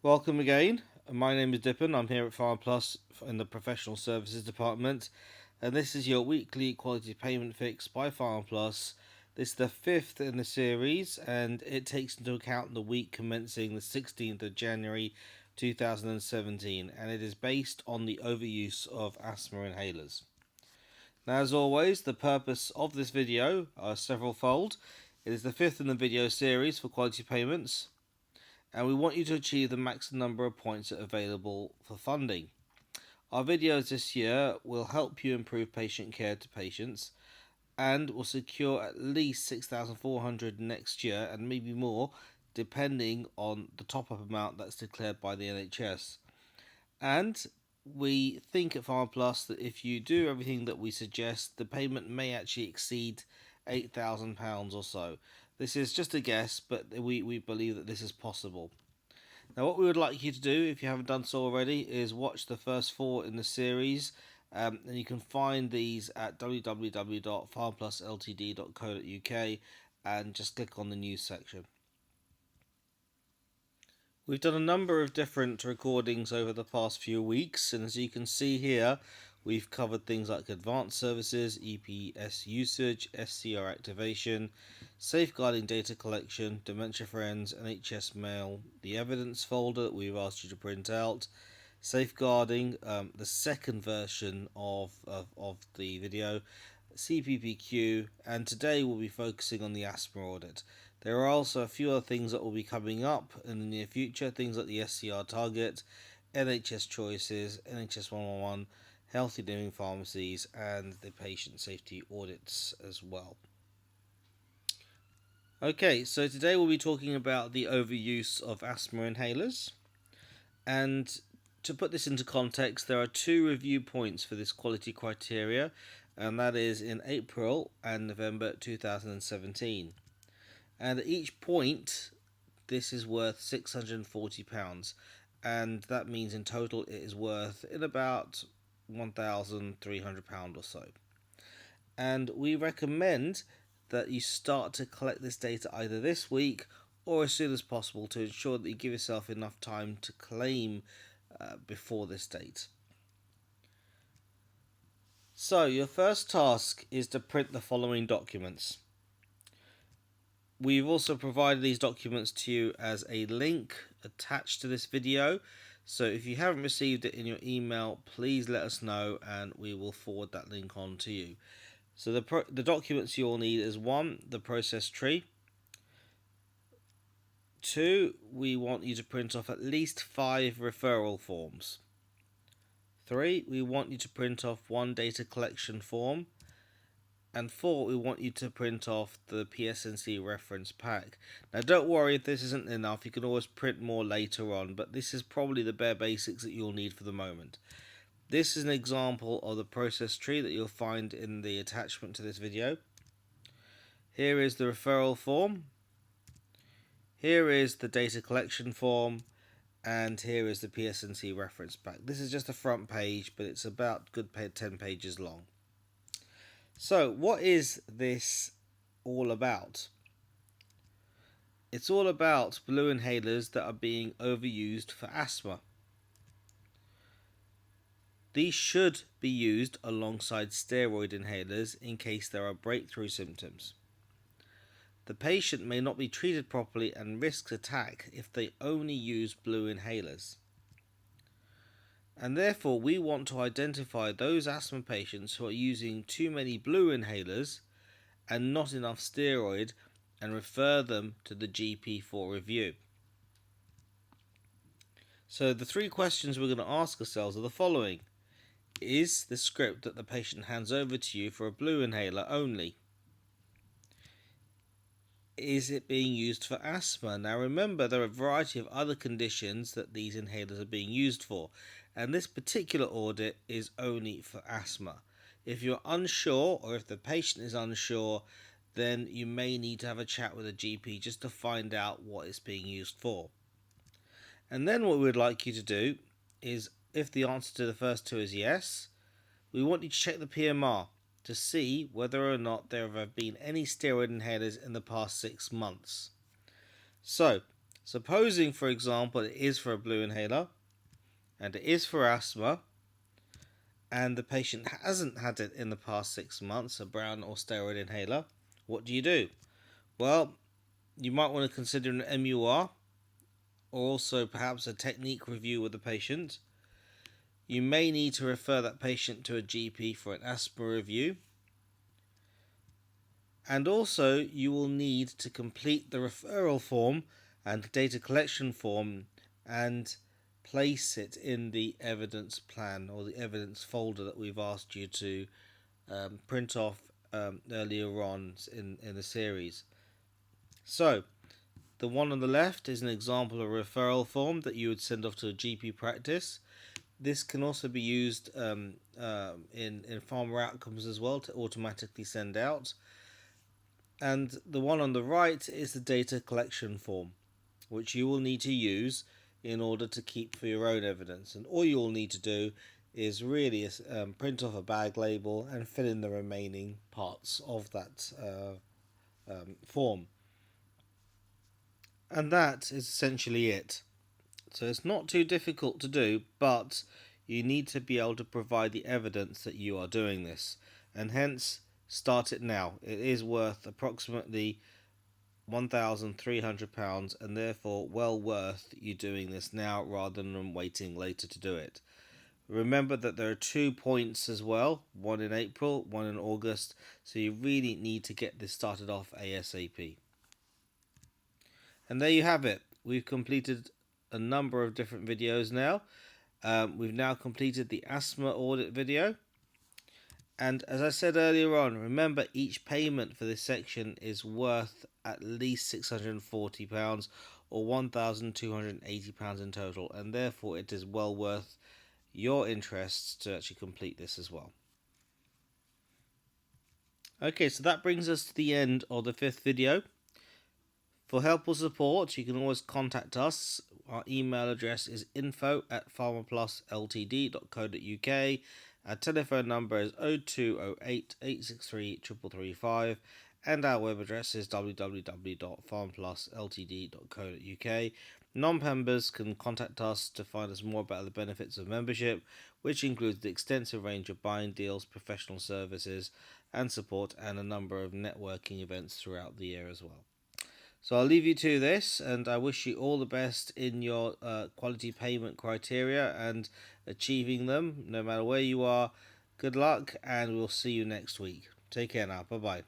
Welcome again. My name is Dippin. I'm here at PharmaPlus in the Professional Services Department, and this is your weekly quality payment fix by PharmaPlus. This is the fifth in the series, and it takes into account the week commencing the 16th of January 2017, and it is based on the overuse of asthma inhalers. Now, as always, the purpose of this video are severalfold. It is the fifth in the video series for quality payments, and we want you to achieve the maximum number of points available for funding. Our videos this year will help you improve patient care to patients and will secure at least 6,400 next year and maybe more depending on the top-up amount that's declared by the NHS. And we think at PharmaPlus that if you do everything that we suggest, the payment may actually exceed £8,000 or so. This is just a guess, but we believe that this is possible. Now, what we would like you to do, if you haven't done so already, is watch the first four in the series, and you can find these at www.pharmaplusltd.co.uk and just click on the news section. We've done a number of different recordings over the past few weeks, and as you can see here, we've covered things like advanced services, EPS usage, SCR activation, safeguarding data collection, dementia friends, NHS mail, the evidence folder that we've asked you to print out, safeguarding, the second version of the video, CPPQ, and today we'll be focusing on the asthma audit. There are also a few other things that will be coming up in the near future, things like the SCR target, NHS choices, NHS 111, healthy living pharmacies, and the patient safety audits as well. Okay, so today we'll be talking about the overuse of asthma inhalers. And to put this into context, there are two review points for this quality criteria, and that is in April and November 2017. And at each point, this is worth £640, and that means in total it is worth in about £1,300 or so. And we recommend that you start to collect this data either this week or as soon as possible to ensure that you give yourself enough time to claim before this date. So your first task is to print the following documents. We've also provided these documents to you as a link attached to this video, so if you haven't received it in your email, please let us know and we will forward that link on to you. So the documents you'll need is 1, the process tree. 2, we want you to print off at least 5 referral forms. 3, we want you to print off 1 data collection form. And 4, we want you to print off the PSNC reference pack. Now don't worry if this isn't enough, you can always print more later on, but this is probably the bare basics that you'll need for the moment. This is an example of the process tree that you'll find in the attachment to this video. Here is the referral form. Here is the data collection form. And here is the PSNC reference pack. This is just the front page, but it's about good 10 pages long. So, what is this all about? It's all about blue inhalers that are being overused for asthma. These should be used alongside steroid inhalers in case there are breakthrough symptoms. The patient may not be treated properly and risks attack if they only use blue inhalers. And therefore we want to identify those asthma patients who are using too many blue inhalers and not enough steroid and refer them to the GP for review. So the 3 questions we're going to ask ourselves are the following. Is the script that the patient hands over to you for a blue inhaler only? Is it being used for asthma? Now remember, there are a variety of other conditions that these inhalers are being used for, and this particular audit is only for asthma. If you're unsure, or if the patient is unsure, then you may need to have a chat with a GP just to find out what it's being used for. And then what we'd like you to do is, if the answer to the first 2 is yes, we want you to check the PMR to see whether or not there have been any steroid inhalers in the past 6 months. So, Supposing, for example, it is for a blue inhaler and it is for asthma, and the patient hasn't had it in the past 6 months, a brown or steroid inhaler, what do? Well, you might want to consider an MUR, or also perhaps a technique review with the patient. You may need to refer that patient to a GP for an asthma review. And also you will need to complete the referral form and data collection form and place it in the evidence plan or the evidence folder that we've asked you to print off earlier on in the series. So the one on the left is an example of a referral form that you would send off to a GP practice. This can also be used in pharma outcomes as well to automatically send out. And the one on the right is the data collection form, which you will need to use in order to keep for your own evidence. And all you'll need to do is really print off a bag label and fill in the remaining parts of that form. And that is essentially it. So it's not too difficult to do, but you need to be able to provide the evidence that you are doing this, and hence start it now. It is worth approximately £1,300 and therefore well worth you doing this now rather than waiting later to do it. Remember that there are 2 points as well, one in April, one in August, so you really need to get this started off ASAP. And there you have it. We've completed a number of different videos now. We've now completed the asthma audit video. And as I said earlier on, remember each payment for this section is worth at least £640 or £1,280 in total, and therefore it is well worth your interests to actually complete this as well. Okay, so that brings us to the end of the 5th video. For help or support, you can always contact us. Our email address is info@pharmaplusltd.co.uk. Our telephone number is 0208 863 335, and our web address is www.pharmaplusltd.co.uk. Non-members can contact us to find out more about the benefits of membership, which includes the extensive range of buying deals, professional services and support, and a number of networking events throughout the year as well. So I'll leave you to this, and I wish you all the best in your quality payment criteria and achieving them, no matter where you are. Good luck, and we'll see you next week. Take care now. Bye-bye.